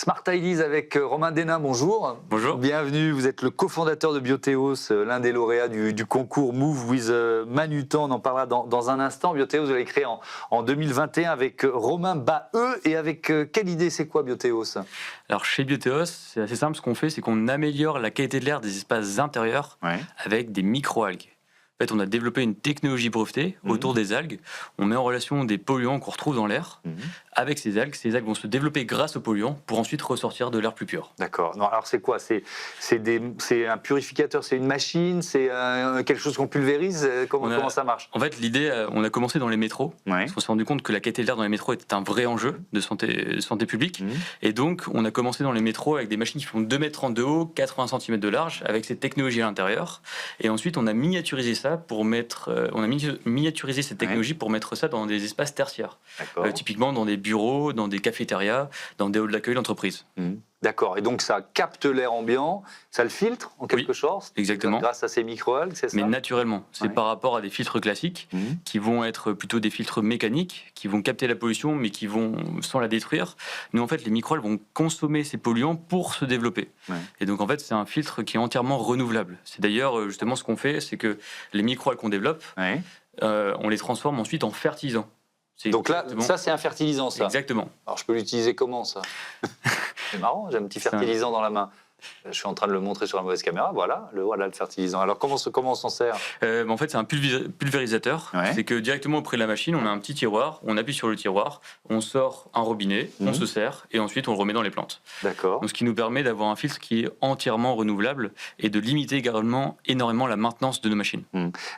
Smart Ideas avec Romain Dénin, bonjour. Bonjour. Bienvenue, vous êtes le cofondateur de Biotheos, l'un des lauréats du concours Move with Manutan. On en parlera dans un instant. Biotheos, vous l'avez créé en 2021 avec Romain Baheux. Et avec quelle idée, c'est quoi Biotheos? Alors chez Biotheos, c'est assez simple, ce qu'on fait, c'est qu'on améliore la qualité de l'air des espaces intérieurs avec des micro-algues. En fait, on a développé une technologie brevetée autour des algues. On met en relation des polluants qu'on retrouve dans l'air avec ces algues. Ces algues vont se développer grâce aux polluants pour ensuite ressortir de l'air plus pur. D'accord. Non, alors c'est quoi? C'est un purificateur, c'est une machine, c'est quelque chose qu'on pulvérise? Comment ça marche? En fait, l'idée, on a commencé dans les métros. Parce qu'on s'est rendu compte que la qualité de l'air dans les métros était un vrai enjeu de santé publique. Et donc, on a commencé dans les métros avec des machines qui font 2,30 m de haut, 80 cm de large, avec cette technologie à l'intérieur. Et ensuite, on a miniaturisé ça pour miniaturisé cette technologie pour mettre ça dans des espaces tertiaires. Typiquement dans des bureaux, dans des cafétérias, dans des halls d'accueil d'entreprise. D'accord, et donc ça capte l'air ambiant, ça le filtre en quelque sorte. Exactement. Grâce à ces micro-algues, c'est ça? Mais naturellement, c'est par rapport à des filtres classiques qui vont être plutôt des filtres mécaniques, qui vont capter la pollution mais qui vont sans la détruire. Nous en fait, les micro-algues vont consommer ces polluants pour se développer. Et donc en fait, c'est un filtre qui est entièrement renouvelable. C'est d'ailleurs justement ce qu'on fait, c'est que les micro-algues qu'on développe, on les transforme ensuite en fertilisants. Donc là, ça c'est un fertilisant, ça. Exactement. Alors je peux l'utiliser comment, ça? C'est marrant, j'ai un petit fertilisant dans la main. Je suis en train de le montrer sur la mauvaise caméra, voilà le fertilisant. Alors comment on s'en sert? En fait, c'est un pulvérisateur. C'est que directement auprès de la machine, on a un petit tiroir, on appuie sur le tiroir, on sort un robinet, on se sert et ensuite on le remet dans les plantes. D'accord. Donc, ce qui nous permet d'avoir un filtre qui est entièrement renouvelable et de limiter également énormément la maintenance de nos machines.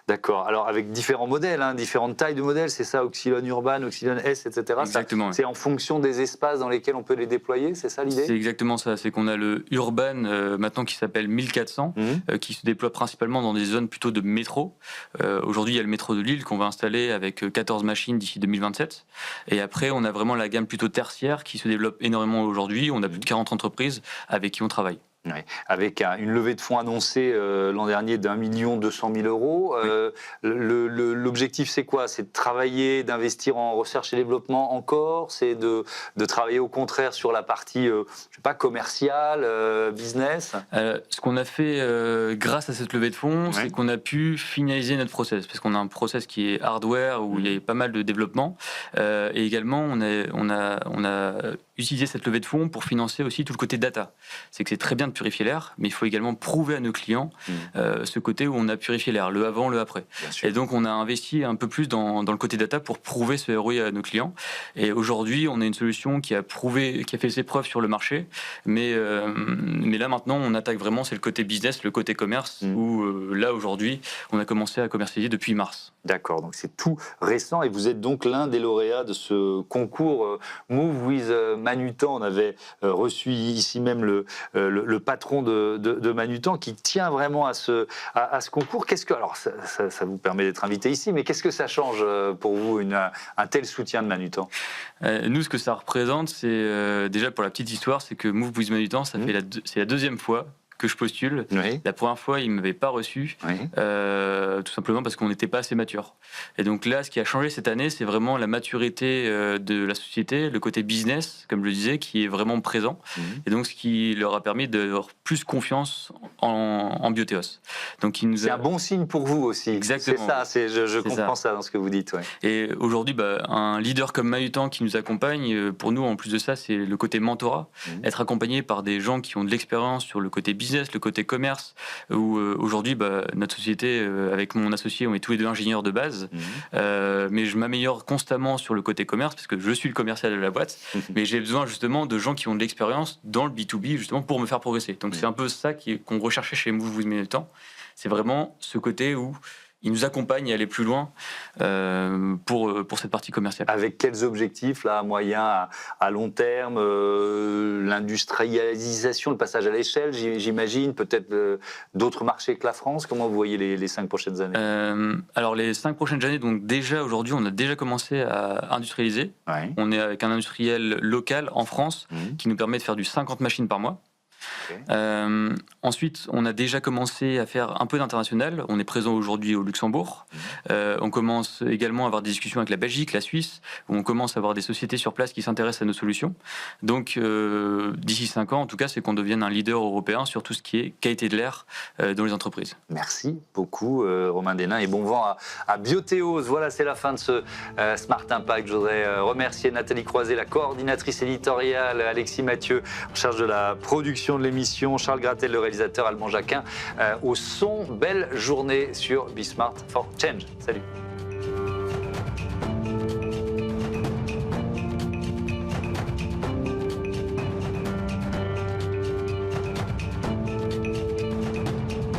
D'accord. Alors avec différents modèles, différentes tailles de modèles, c'est ça, Oxylone Urban, Oxylone S, etc. Exactement. C'est en fonction des espaces dans lesquels on peut les déployer, c'est ça l'idée? C'est exactement ça. C'est qu'on a le Urban maintenant qui s'appelle 1400, qui se déploie principalement dans des zones plutôt de métro. Aujourd'hui, il y a le métro de Lille qu'on va installer avec 14 machines d'ici 2027. Et après, on a vraiment la gamme plutôt tertiaire qui se développe énormément aujourd'hui. On a plus de 40 entreprises avec qui on travaille. Avec une levée de fonds annoncée l'an dernier d'1 200 000 €. L'objectif, c'est quoi? C'est de travailler, d'investir en recherche et développement encore? C'est de travailler au contraire sur la partie, je sais pas, commerciale, business? Ce qu'on a fait grâce à cette levée de fonds, c'est qu'on a pu finaliser notre process, parce qu'on a un process qui est hardware, où il y a pas mal de développement. Et également, on a utilisé cette levée de fonds pour financer aussi tout le côté data. C'est que c'est très bien de purifier l'air, mais il faut également prouver à nos clients ce côté où on a purifié l'air, le avant, le après. Et donc on a investi un peu plus dans le côté data pour prouver ce ROI à nos clients. Et aujourd'hui, on a une solution qui a fait ses preuves sur le marché, mais là maintenant, on attaque vraiment, c'est le côté business, le côté commerce, où là aujourd'hui, on a commencé à commercialiser depuis mars. D'accord, donc c'est tout récent et vous êtes donc l'un des lauréats de ce concours Move with Manutan. On avait reçu ici même le patron de Manutan qui tient vraiment à ce concours. Alors ça vous permet d'être invité ici, mais qu'est-ce que ça change pour vous un tel soutien de Manutan? Nous, ce que ça représente, c'est déjà pour la petite histoire, c'est que Move with Manutan, c'est la deuxième fois que je postule. La première fois, ils ne m'avaient pas reçu, tout simplement parce qu'on n'était pas assez mature. Et donc là, ce qui a changé cette année, c'est vraiment la maturité de la société, le côté business, comme je le disais, qui est vraiment présent. Et donc, ce qui leur a permis d'avoir plus confiance en Biotheos. C'est un bon signe pour vous aussi. Exactement. C'est ça, je comprends ça dans ce que vous dites. Et aujourd'hui, un leader comme Manutan qui nous accompagne, pour nous, en plus de ça, c'est le côté mentorat. Être accompagné par des gens qui ont de l'expérience sur le côté business, le côté commerce, où aujourd'hui, notre société, avec mon associé, on est tous les deux ingénieurs de base, mais je m'améliore constamment sur le côté commerce, parce que je suis le commercial de la boîte, mais j'ai besoin justement de gens qui ont de l'expérience dans le B2B, justement, pour me faire progresser. Donc c'est un peu ça qu'on recherchait chez Move with Manutan. C'est vraiment ce côté où il nous accompagne à aller plus loin pour cette partie commerciale. Avec quels objectifs, là, à moyen, à long terme, l'industrialisation, le passage à l'échelle, j'imagine, peut-être d'autres marchés que la France? Comment vous voyez les 5 prochaines années? Alors les 5 prochaines années, donc déjà aujourd'hui, on a déjà commencé à industrialiser. On est avec un industriel local en France qui nous permet de faire du 50 machines par mois. Okay. Ensuite, on a déjà commencé à faire un peu d'international. On est présent aujourd'hui au Luxembourg. On commence également à avoir des discussions avec la Belgique, la Suisse, où on commence à avoir des sociétés sur place qui s'intéressent à nos solutions. Donc, d'ici 5 ans, en tout cas, c'est qu'on devienne un leader européen sur tout ce qui est qualité de l'air dans les entreprises. Merci beaucoup, Romain Desnains, et bon vent à Bioteos. Voilà, c'est la fin de ce Smart Impact. Je voudrais remercier Nathalie Croiset, la coordinatrice éditoriale, Alexis Mathieu, en charge de la production de l'émission, Charles Gratel, le réalisateur, Alban Jacquin, au son. Belle journée sur Be Smart for Change. Salut.